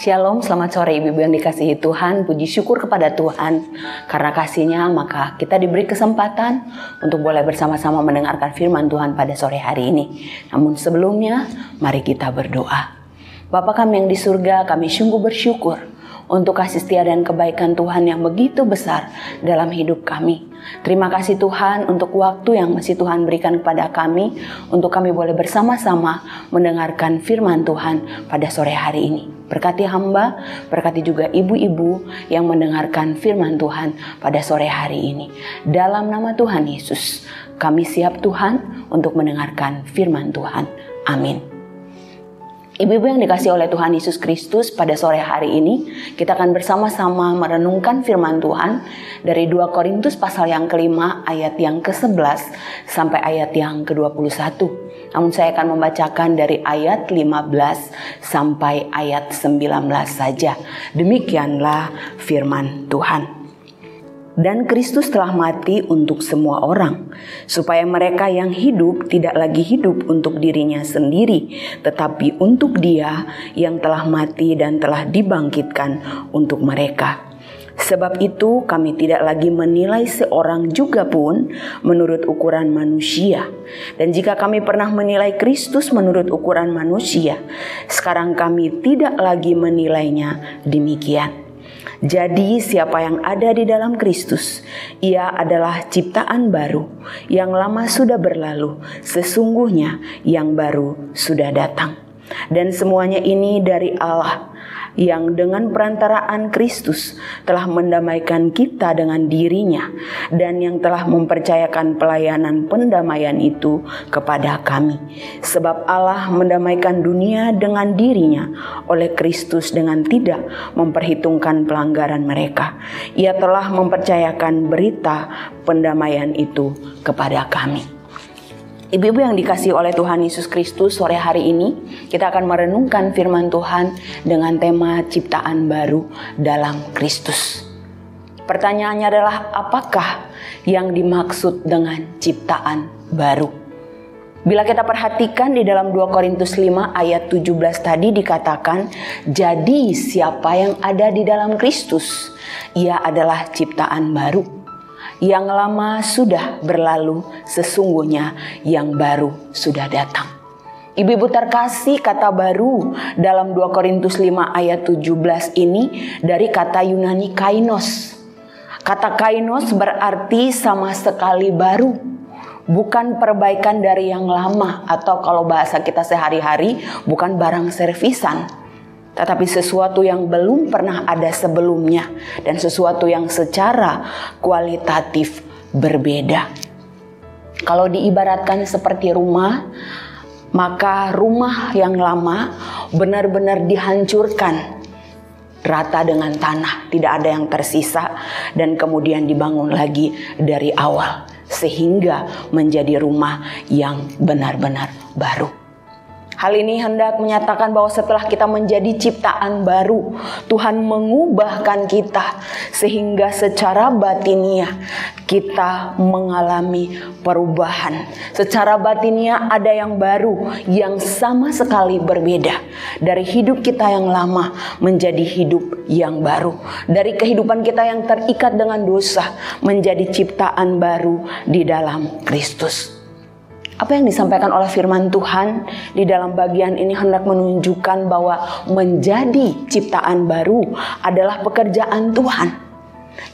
Shalom, selamat sore ibu-ibu yang dikasihi Tuhan. Puji syukur kepada Tuhan karena kasih-Nya, maka kita diberi kesempatan untuk boleh bersama-sama mendengarkan firman Tuhan pada sore hari ini. Namun sebelumnya, mari kita berdoa. Bapa kami yang di surga, kami sungguh bersyukur untuk kasih setia dan kebaikan Tuhan yang begitu besar dalam hidup kami. Terima kasih Tuhan untuk waktu yang masih Tuhan berikan kepada kami, untuk kami boleh bersama-sama mendengarkan firman Tuhan pada sore hari ini. Berkati hamba, berkati juga ibu-ibu yang mendengarkan firman Tuhan pada sore hari ini. Dalam nama Tuhan Yesus, kami siap Tuhan untuk mendengarkan firman Tuhan. Amin. Ibu-ibu yang dikasihi oleh Tuhan Yesus Kristus, pada sore hari ini kita akan bersama-sama merenungkan firman Tuhan dari 2 Korintus pasal yang ke-5 ayat yang ke-11 sampai ayat yang ke-21. Namun saya akan membacakan dari ayat 15 sampai ayat 19 saja. Demikianlah firman Tuhan. Dan Kristus telah mati untuk semua orang, supaya mereka yang hidup tidak lagi hidup untuk dirinya sendiri, tetapi untuk Dia yang telah mati dan telah dibangkitkan untuk mereka. Sebab itu kami tidak lagi menilai seorang juga pun menurut ukuran manusia. Dan jika kami pernah menilai Kristus menurut ukuran manusia, sekarang kami tidak lagi menilainya demikian. Jadi siapa yang ada di dalam Kristus, ia adalah ciptaan baru. Yang lama sudah berlalu, sesungguhnya yang baru sudah datang. Dan semuanya ini dari Allah, yang dengan perantaraan Kristus telah mendamaikan kita dengan dirinya, dan yang telah mempercayakan pelayanan pendamaian itu kepada kami. Sebab Allah mendamaikan dunia dengan dirinya oleh Kristus dengan tidak memperhitungkan pelanggaran mereka. Ia telah mempercayakan berita pendamaian itu kepada kami. Ibu-ibu yang dikasihi oleh Tuhan Yesus Kristus, sore hari ini kita akan merenungkan firman Tuhan dengan tema ciptaan baru dalam Kristus. Pertanyaannya adalah, apakah yang dimaksud dengan ciptaan baru? Bila kita perhatikan di dalam 2 Korintus 5 ayat 17 tadi dikatakan, jadi siapa yang ada di dalam Kristus, ia adalah ciptaan baru. Yang lama sudah berlalu, sesungguhnya yang baru sudah datang. Ibu-ibu terkasih, kata baru dalam 2 Korintus 5 ayat 17 ini dari kata Yunani kainos. Kata kainos berarti sama sekali baru, bukan perbaikan dari yang lama, atau kalau bahasa kita sehari-hari bukan barang servisan. Tetapi sesuatu yang belum pernah ada sebelumnya, dan sesuatu yang secara kualitatif berbeda. Kalau diibaratkan seperti rumah, maka rumah yang lama benar-benar dihancurkan rata dengan tanah, tidak ada yang tersisa, dan kemudian dibangun lagi dari awal, sehingga menjadi rumah yang benar-benar baru. Hal ini hendak menyatakan bahwa setelah kita menjadi ciptaan baru, Tuhan mengubahkan kita sehingga secara batiniah kita mengalami perubahan. Secara batiniah ada yang baru yang sama sekali berbeda. Dari hidup kita yang lama menjadi hidup yang baru. Dari kehidupan kita yang terikat dengan dosa menjadi ciptaan baru di dalam Kristus. Apa yang disampaikan oleh firman Tuhan di dalam bagian ini hendak menunjukkan bahwa menjadi ciptaan baru adalah pekerjaan Tuhan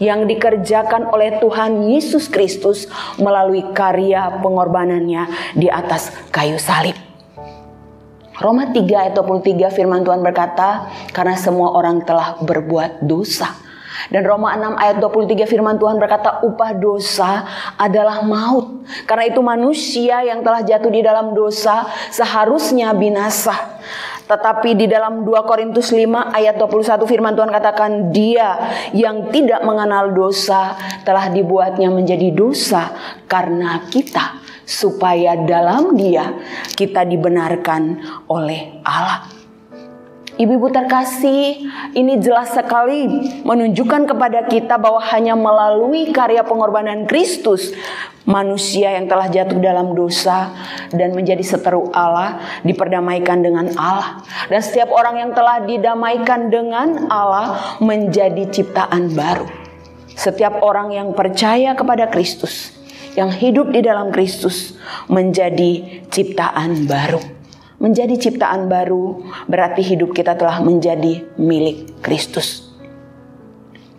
yang dikerjakan oleh Tuhan Yesus Kristus melalui karya pengorbanannya di atas kayu salib. Roma 3 ayat 23 firman Tuhan berkata, karena semua orang telah berbuat dosa. Dan Roma 6 ayat 23 firman Tuhan berkata, upah dosa adalah maut. Karena itu manusia yang telah jatuh di dalam dosa seharusnya binasa. Tetapi di dalam 2 Korintus 5 ayat 21 firman Tuhan katakan, Dia yang tidak mengenal dosa telah dibuatnya menjadi dosa karena kita, supaya dalam Dia kita dibenarkan oleh Allah. Ibu-ibu terkasih, ini jelas sekali menunjukkan kepada kita bahwa hanya melalui karya pengorbanan Kristus, manusia yang telah jatuh dalam dosa dan menjadi seteru Allah diperdamaikan dengan Allah. Dan setiap orang yang telah didamaikan dengan Allah menjadi ciptaan baru. Setiap orang yang percaya kepada Kristus, yang hidup di dalam Kristus, menjadi ciptaan baru. Menjadi ciptaan baru berarti hidup kita telah menjadi milik Kristus.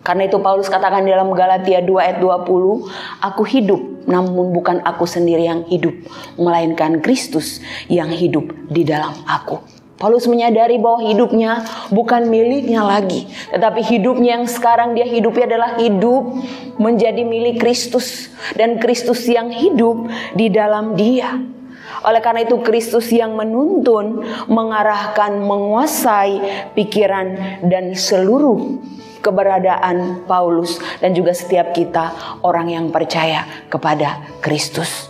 Karena itu Paulus katakan dalam Galatia 2 ayat 20, aku hidup namun bukan aku sendiri yang hidup, melainkan Kristus yang hidup di dalam aku. Paulus menyadari bahwa hidupnya bukan miliknya lagi, tetapi hidupnya yang sekarang dia hidupi adalah hidup menjadi milik Kristus, dan Kristus yang hidup di dalam dia. Oleh karena itu Kristus yang menuntun, mengarahkan, menguasai pikiran dan seluruh keberadaan Paulus dan juga setiap kita orang yang percaya kepada Kristus.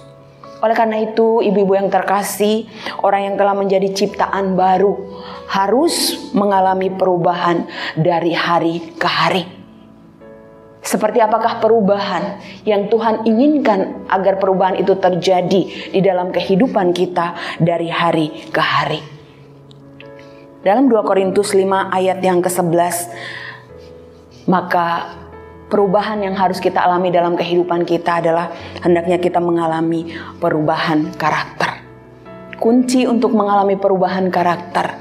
Oleh karena itu ibu-ibu yang terkasih, orang yang telah menjadi ciptaan baru harus mengalami perubahan dari hari ke hari. Seperti apakah perubahan yang Tuhan inginkan agar perubahan itu terjadi di dalam kehidupan kita dari hari ke hari. Dalam 2 Korintus 5 ayat yang ke-11, maka perubahan yang harus kita alami dalam kehidupan kita adalah hendaknya kita mengalami perubahan karakter. Kunci untuk mengalami perubahan karakter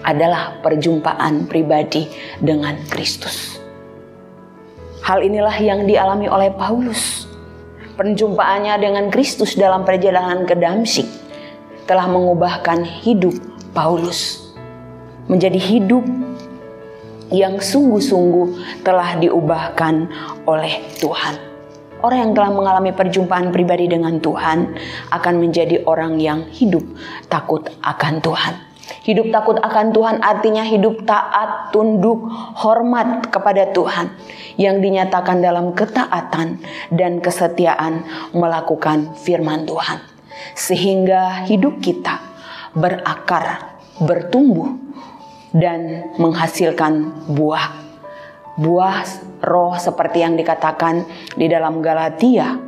adalah perjumpaan pribadi dengan Kristus. Hal inilah yang dialami oleh Paulus. Perjumpaannya dengan Kristus dalam perjalanan ke Damsyik telah mengubahkan hidup Paulus menjadi hidup yang sungguh-sungguh telah diubahkan oleh Tuhan. Orang yang telah mengalami perjumpaan pribadi dengan Tuhan akan menjadi orang yang hidup takut akan Tuhan. Hidup takut akan Tuhan artinya hidup taat, tunduk, hormat kepada Tuhan yang dinyatakan dalam ketaatan dan kesetiaan melakukan firman Tuhan. Sehingga hidup kita berakar, bertumbuh dan menghasilkan buah. Buah roh seperti yang dikatakan di dalam Galatia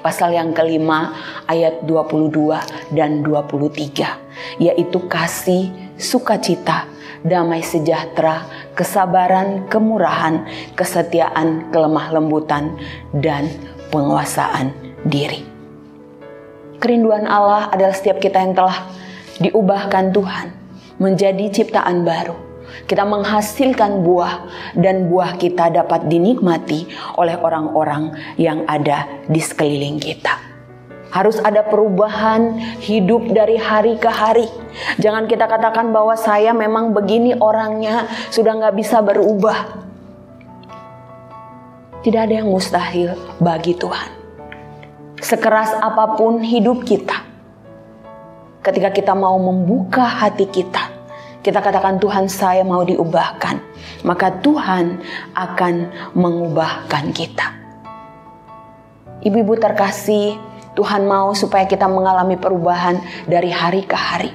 pasal yang kelima ayat 22 dan 23, yaitu kasih, sukacita, damai sejahtera, kesabaran, kemurahan, kesetiaan, kelemah lembutan, dan penguasaan diri. Kerinduan Allah adalah setiap kita yang telah diubahkan Tuhan menjadi ciptaan baru. Kita menghasilkan buah dan buah kita dapat dinikmati oleh orang-orang yang ada di sekeliling kita. Harus ada perubahan hidup dari hari ke hari. Jangan kita katakan bahwa saya memang begini orangnya, sudah gak bisa berubah. Tidak ada yang mustahil bagi Tuhan. Sekeras apapun hidup kita, ketika kita mau membuka hati kita, kita katakan Tuhan saya mau diubahkan, maka Tuhan akan mengubahkan kita. Ibu-ibu terkasih, Tuhan mau supaya kita mengalami perubahan dari hari ke hari.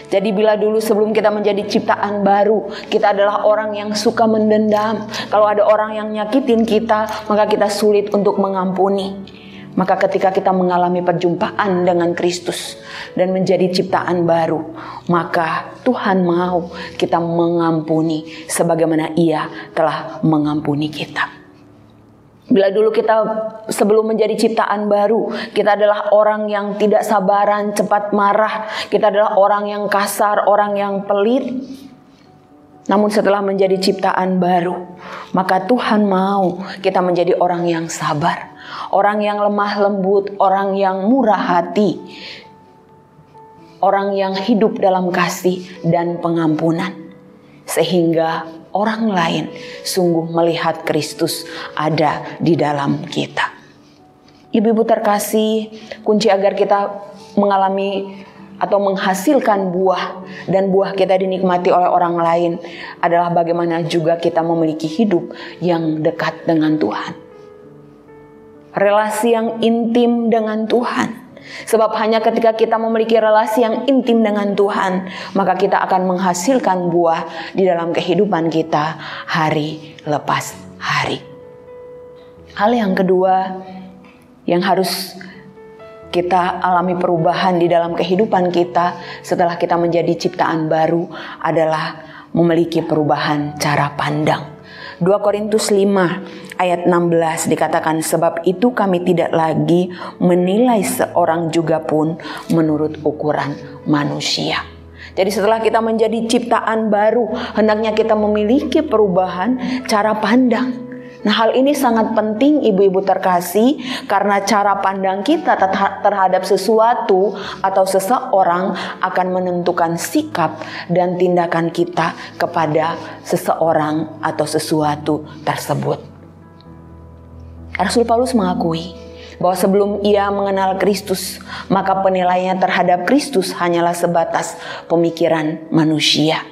Jadi bila dulu sebelum kita menjadi ciptaan baru, kita adalah orang yang suka mendendam. Kalau ada orang yang nyakitin kita, maka kita sulit untuk mengampuni. Maka ketika kita mengalami perjumpaan dengan Kristus dan menjadi ciptaan baru, maka Tuhan mau kita mengampuni sebagaimana Ia telah mengampuni kita. Bila dulu kita sebelum menjadi ciptaan baru, kita adalah orang yang tidak sabaran, cepat marah, kita adalah orang yang kasar, orang yang pelit. Namun setelah menjadi ciptaan baru, maka Tuhan mau kita menjadi orang yang sabar, orang yang lemah lembut, orang yang murah hati, orang yang hidup dalam kasih dan pengampunan. Sehingga orang lain sungguh melihat Kristus ada di dalam kita. Ibu-ibu terkasih, kunci agar kita mengalami atau menghasilkan buah dan buah kita dinikmati oleh orang lain adalah bagaimana juga kita memiliki hidup yang dekat dengan Tuhan. Relasi yang intim dengan Tuhan Sebab hanya ketika kita memiliki relasi yang intim dengan Tuhan, maka kita akan menghasilkan buah di dalam kehidupan kita hari lepas hari. Hal yang kedua yang harus kita alami perubahan di dalam kehidupan kita setelah kita menjadi ciptaan baru adalah memiliki perubahan cara pandang. 2 Korintus 5 ayat 16 dikatakan, sebab itu kami tidak lagi menilai seorang juga pun menurut ukuran manusia. Jadi setelah kita menjadi ciptaan baru, hendaknya kita memiliki perubahan cara pandang. Nah, hal ini sangat penting ibu-ibu terkasih, karena cara pandang kita terhadap sesuatu atau seseorang akan menentukan sikap dan tindakan kita kepada seseorang atau sesuatu tersebut. Rasul Paulus mengakui bahwa sebelum ia mengenal Kristus, maka penilaiannya terhadap Kristus hanyalah sebatas pemikiran manusia.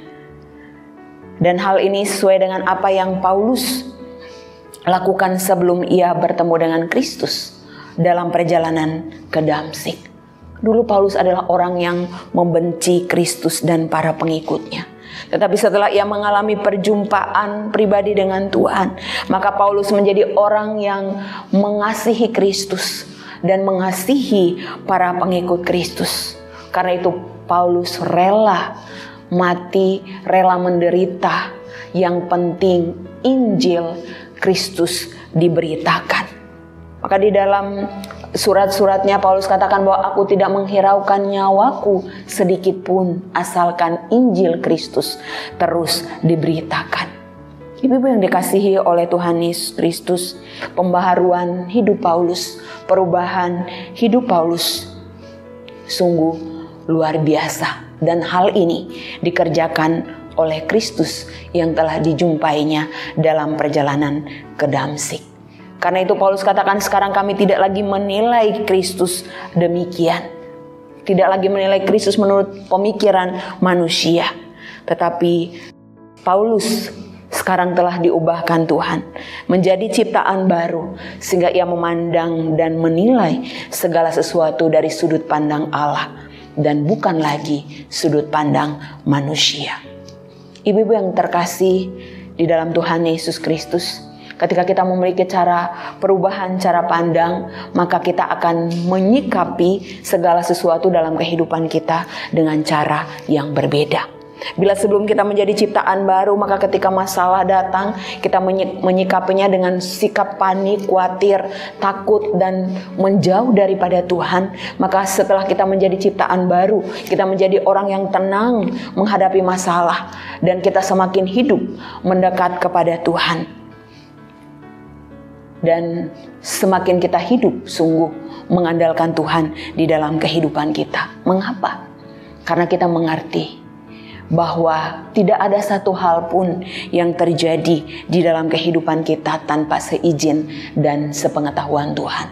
Dan hal ini sesuai dengan apa yang Paulus lakukan sebelum ia bertemu dengan Kristus dalam perjalanan ke Damsyik. Dulu Paulus adalah orang yang membenci Kristus dan para pengikutnya. Tetapi setelah ia mengalami perjumpaan pribadi dengan Tuhan, maka Paulus menjadi orang yang mengasihi Kristus dan mengasihi para pengikut Kristus. Karena itu Paulus rela mati, rela menderita. Yang penting Injil Kristus diberitakan. Maka di dalam surat-suratnya Paulus katakan bahwa aku tidak menghiraukan nyawaku sedikit pun asalkan Injil Kristus terus diberitakan. Ibu-ibu yang dikasihi oleh Tuhan Yesus Kristus, pembaharuan hidup Paulus, perubahan hidup Paulus sungguh luar biasa, dan hal ini dikerjakan oleh Kristus yang telah dijumpainya dalam perjalanan ke Damsyik. Karena itu Paulus katakan, sekarang kami tidak lagi menilai Kristus demikian. Tidak lagi menilai Kristus menurut pemikiran manusia. Tetapi Paulus sekarang telah diubahkan Tuhan menjadi ciptaan baru, sehingga ia memandang dan menilai segala sesuatu dari sudut pandang Allah dan bukan lagi sudut pandang manusia. Ibu-ibu yang terkasih di dalam Tuhan Yesus Kristus, ketika kita memiliki perubahan cara pandang, maka kita akan menyikapi segala sesuatu dalam kehidupan kita dengan cara yang berbeda. Bila sebelum kita menjadi ciptaan baru, maka ketika masalah datang, kita menyikapinya dengan sikap panik, khawatir, takut, dan menjauh daripada Tuhan. Maka setelah kita menjadi ciptaan baru, kita menjadi orang yang tenang menghadapi masalah, dan kita semakin hidup mendekat kepada Tuhan. Dan semakin kita hidup sungguh mengandalkan Tuhan di dalam kehidupan kita. Mengapa? Karena kita mengerti bahwa tidak ada satu hal pun yang terjadi di dalam kehidupan kita tanpa seizin dan sepengetahuan Tuhan.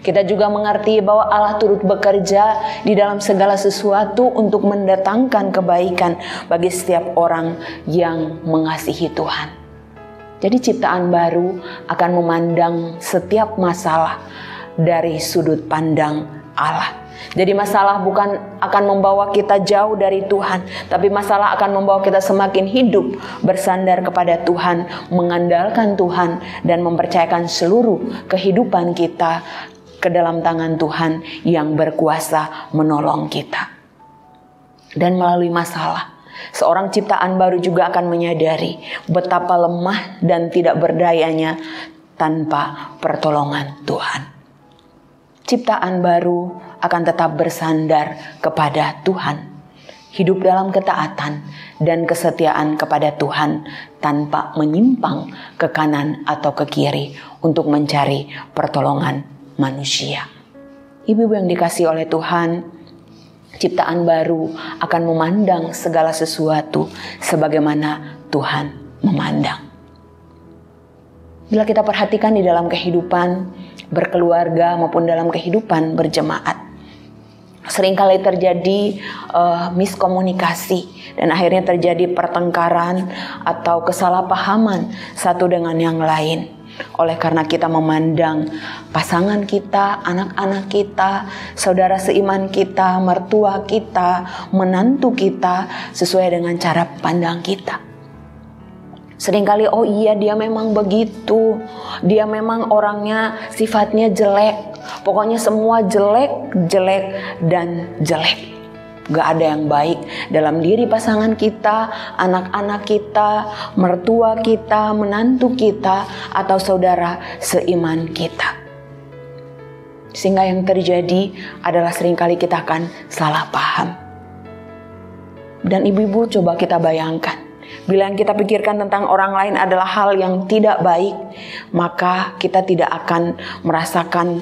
Kita juga mengerti bahwa Allah turut bekerja di dalam segala sesuatu untuk mendatangkan kebaikan bagi setiap orang yang mengasihi Tuhan. Jadi ciptaan baru akan memandang setiap masalah dari sudut pandang Allah. Jadi masalah bukan akan membawa kita jauh dari Tuhan, tapi masalah akan membawa kita semakin hidup bersandar kepada Tuhan, mengandalkan Tuhan, dan mempercayakan seluruh kehidupan kita ke dalam tangan Tuhan yang berkuasa menolong kita. Dan melalui masalah, seorang ciptaan baru juga akan menyadari betapa lemah dan tidak berdayanya tanpa pertolongan Tuhan. Ciptaan baru akan tetap bersandar kepada Tuhan, hidup dalam ketaatan dan kesetiaan kepada Tuhan tanpa menyimpang ke kanan atau ke kiri untuk mencari pertolongan manusia. Ibu-ibu yang dikasihi oleh Tuhan, ciptaan baru akan memandang segala sesuatu sebagaimana Tuhan memandang. Bila kita perhatikan di dalam kehidupan berkeluarga maupun dalam kehidupan berjemaat, seringkali terjadi miskomunikasi dan akhirnya terjadi pertengkaran atau kesalahpahaman satu dengan yang lain. Oleh karena kita memandang pasangan kita, anak-anak kita, saudara seiman kita, mertua kita, menantu kita sesuai dengan cara pandang kita. Seringkali, oh iya dia memang begitu, dia memang orangnya sifatnya jelek, pokoknya semua jelek, jelek, dan jelek. Gak ada yang baik dalam diri pasangan kita, anak-anak kita, mertua kita, menantu kita, atau saudara seiman kita. Sehingga yang terjadi adalah seringkali kita akan salah paham. Dan ibu-ibu coba kita bayangkan, bila yang kita pikirkan tentang orang lain adalah hal yang tidak baik, maka kita tidak akan merasakan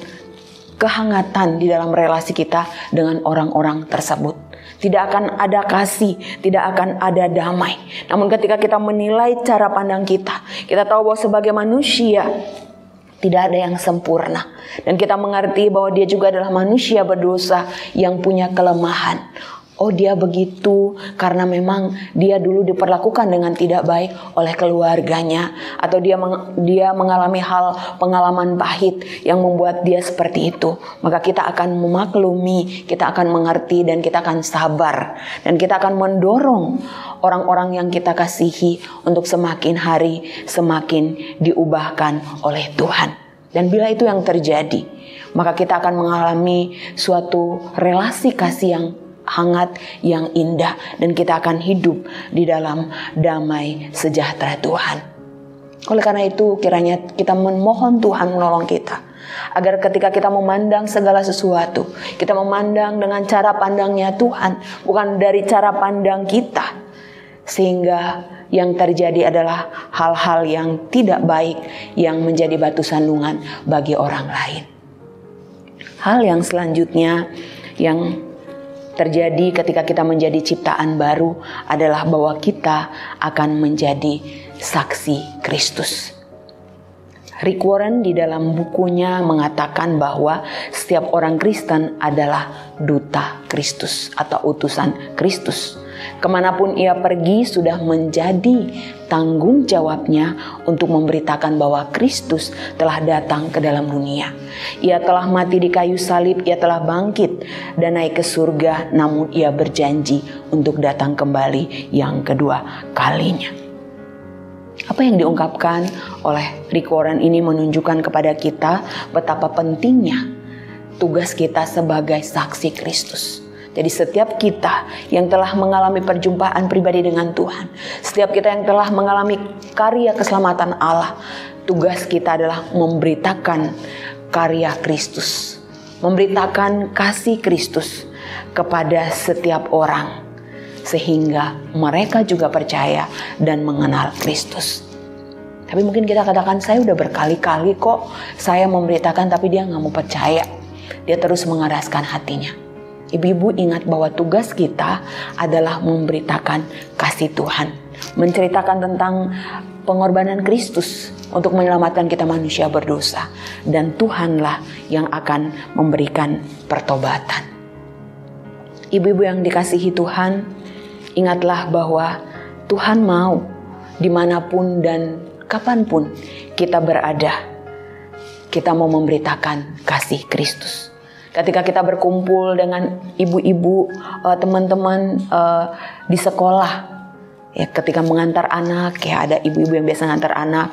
kehangatan di dalam relasi kita dengan orang-orang tersebut. Tidak akan ada kasih, tidak akan ada damai. Namun ketika kita menilai cara pandang kita tahu bahwa sebagai manusia tidak ada yang sempurna. Dan kita mengerti bahwa dia juga adalah manusia berdosa yang punya kelemahan. Oh dia begitu karena memang dia dulu diperlakukan dengan tidak baik oleh keluarganya. Atau dia mengalami pengalaman pahit yang membuat dia seperti itu. Maka kita akan memaklumi, kita akan mengerti dan kita akan sabar. Dan kita akan mendorong orang-orang yang kita kasihi untuk semakin hari semakin diubahkan oleh Tuhan. Dan bila itu yang terjadi, maka kita akan mengalami suatu relasi kasih yang hangat, yang indah, dan kita akan hidup di dalam damai sejahtera Tuhan. Oleh karena itu kiranya kita memohon Tuhan menolong kita, agar ketika kita memandang segala sesuatu, kita memandang dengan cara pandangnya Tuhan, bukan dari cara pandang kita, sehingga yang terjadi adalah hal-hal yang tidak baik yang menjadi batu sandungan bagi orang lain. Hal yang selanjutnya yang terjadi ketika kita menjadi ciptaan baru adalah bahwa kita akan menjadi saksi Kristus. Rick Warren di dalam bukunya mengatakan bahwa setiap orang Kristen adalah duta Kristus atau utusan Kristus. Kemanapun ia pergi sudah menjadi tanggung jawabnya untuk memberitakan bahwa Kristus telah datang ke dalam dunia. Ia telah mati di kayu salib, ia telah bangkit dan naik ke surga, namun ia berjanji untuk datang kembali yang kedua kalinya. Apa yang diungkapkan oleh Rick Warren ini menunjukkan kepada kita betapa pentingnya tugas kita sebagai saksi Kristus. Jadi setiap kita yang telah mengalami perjumpaan pribadi dengan Tuhan, setiap kita yang telah mengalami karya keselamatan Allah, tugas kita adalah memberitakan karya Kristus, memberitakan kasih Kristus kepada setiap orang, sehingga mereka juga percaya dan mengenal Kristus. Tapi mungkin kita katakan, saya udah berkali-kali kok saya memberitakan tapi dia gak mau percaya. Dia terus mengeraskan hatinya. Ibu-ibu ingat bahwa tugas kita adalah memberitakan kasih Tuhan, menceritakan tentang pengorbanan Kristus untuk menyelamatkan kita manusia berdosa, dan Tuhanlah yang akan memberikan pertobatan. Ibu-ibu yang dikasihi Tuhan, ingatlah bahwa Tuhan mau dimanapun dan kapanpun kita berada, kita mau memberitakan kasih Kristus. Ketika kita berkumpul dengan ibu-ibu, teman-teman di sekolah, ya ketika mengantar anak, ya ada ibu-ibu yang biasa mengantar anak,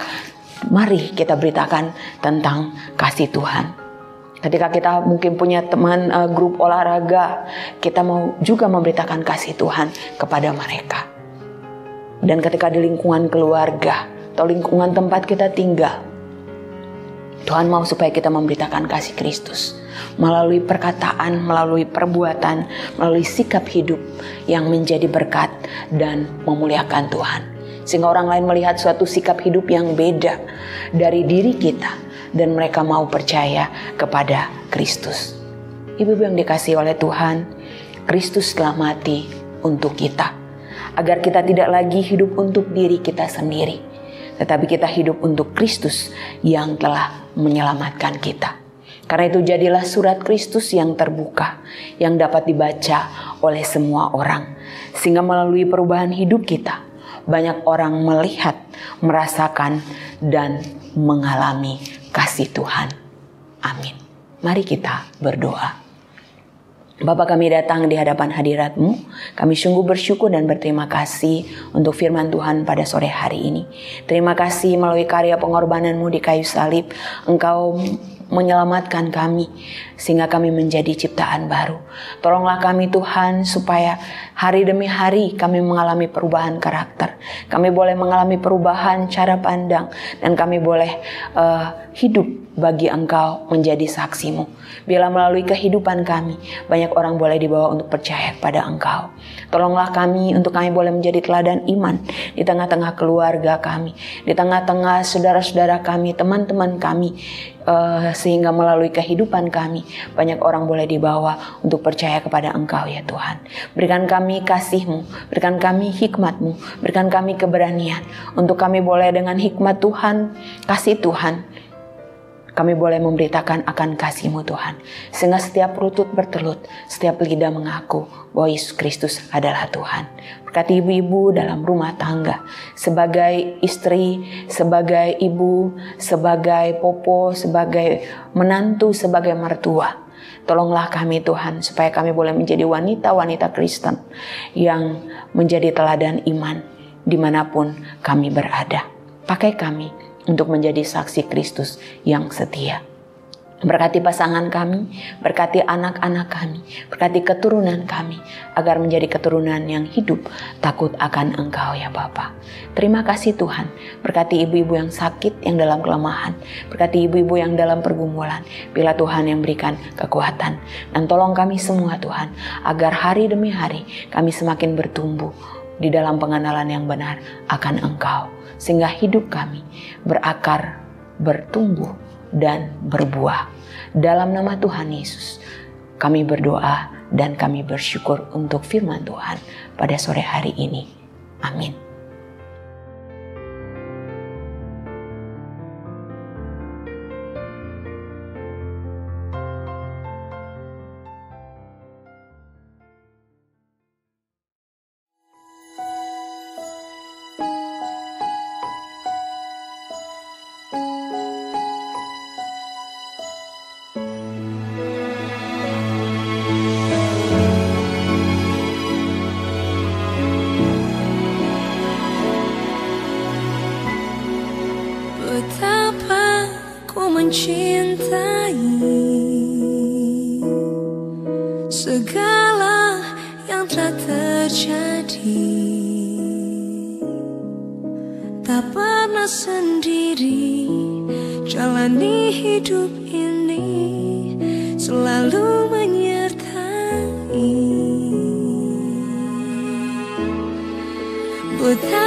mari kita beritakan tentang kasih Tuhan. Ketika kita mungkin punya teman grup olahraga, kita mau juga memberitakan kasih Tuhan kepada mereka. Dan ketika di lingkungan keluarga atau lingkungan tempat kita tinggal, Tuhan mau supaya kita memberitakan kasih Kristus melalui perkataan, melalui perbuatan, melalui sikap hidup yang menjadi berkat dan memuliakan Tuhan. Sehingga orang lain melihat suatu sikap hidup yang beda dari diri kita dan mereka mau percaya kepada Kristus. Ibu-ibu yang dikasihi oleh Tuhan, Kristus telah mati untuk kita, agar kita tidak lagi hidup untuk diri kita sendiri, tetapi kita hidup untuk Kristus yang telah menyelamatkan kita. Karena itu jadilah surat Kristus yang terbuka, yang dapat dibaca oleh semua orang. Sehingga melalui perubahan hidup kita, banyak orang melihat, merasakan, dan mengalami kasih Tuhan. Amin. Mari kita berdoa. Bapa, kami datang di hadapan hadirat-Mu. Kami sungguh bersyukur dan berterima kasih untuk firman Tuhan pada sore hari ini. Terima kasih melalui karya pengorbanan-Mu di kayu salib, Engkau menyelamatkan kami sehingga kami menjadi ciptaan baru. Tolonglah kami Tuhan supaya hari demi hari kami mengalami perubahan karakter. Kami boleh mengalami perubahan cara pandang dan kami boleh hidup bagi Engkau menjadi saksi-Mu. Biarlah melalui kehidupan kami banyak orang boleh dibawa untuk percaya kepada Engkau. Tolonglah kami untuk kami boleh menjadi teladan iman di tengah-tengah keluarga kami, di tengah-tengah saudara-saudara kami, teman-teman kami, sehingga melalui kehidupan kami banyak orang boleh dibawa untuk percaya kepada Engkau ya Tuhan. Berikan kami kasih-Mu, berikan kami hikmat-Mu, berikan kami keberanian untuk kami boleh dengan hikmat Tuhan, kasih Tuhan, kami boleh memberitakan akan kasih-Mu Tuhan. Sehingga setiap lutut bertelut, setiap lidah mengaku bahwa Yesus Kristus adalah Tuhan. Berkati ibu-ibu dalam rumah tangga, sebagai istri, sebagai ibu, sebagai popo, sebagai menantu, sebagai mertua. Tolonglah kami Tuhan supaya kami boleh menjadi wanita-wanita Kristen yang menjadi teladan iman dimanapun kami berada. Pakai kami untuk menjadi saksi Kristus yang setia. Berkati pasangan kami, berkati anak-anak kami, berkati keturunan kami, agar menjadi keturunan yang hidup takut akan Engkau ya Bapa. Terima kasih Tuhan, berkati ibu-ibu yang sakit, yang dalam kelemahan, berkati ibu-ibu yang dalam pergumulan, bila Tuhan yang berikan kekuatan. Dan tolong kami semua Tuhan, agar hari demi hari kami semakin bertumbuh di dalam pengenalan yang benar akan Engkau, sehingga hidup kami berakar, bertumbuh, dan berbuah. Dalam nama Tuhan Yesus, kami berdoa dan kami bersyukur untuk firman Tuhan pada sore hari ini. Amin. Betapa ku mencintai segala yang telah terjadi. Tak pernah sendiri jalani hidup ini, selalu menyertai. Betapa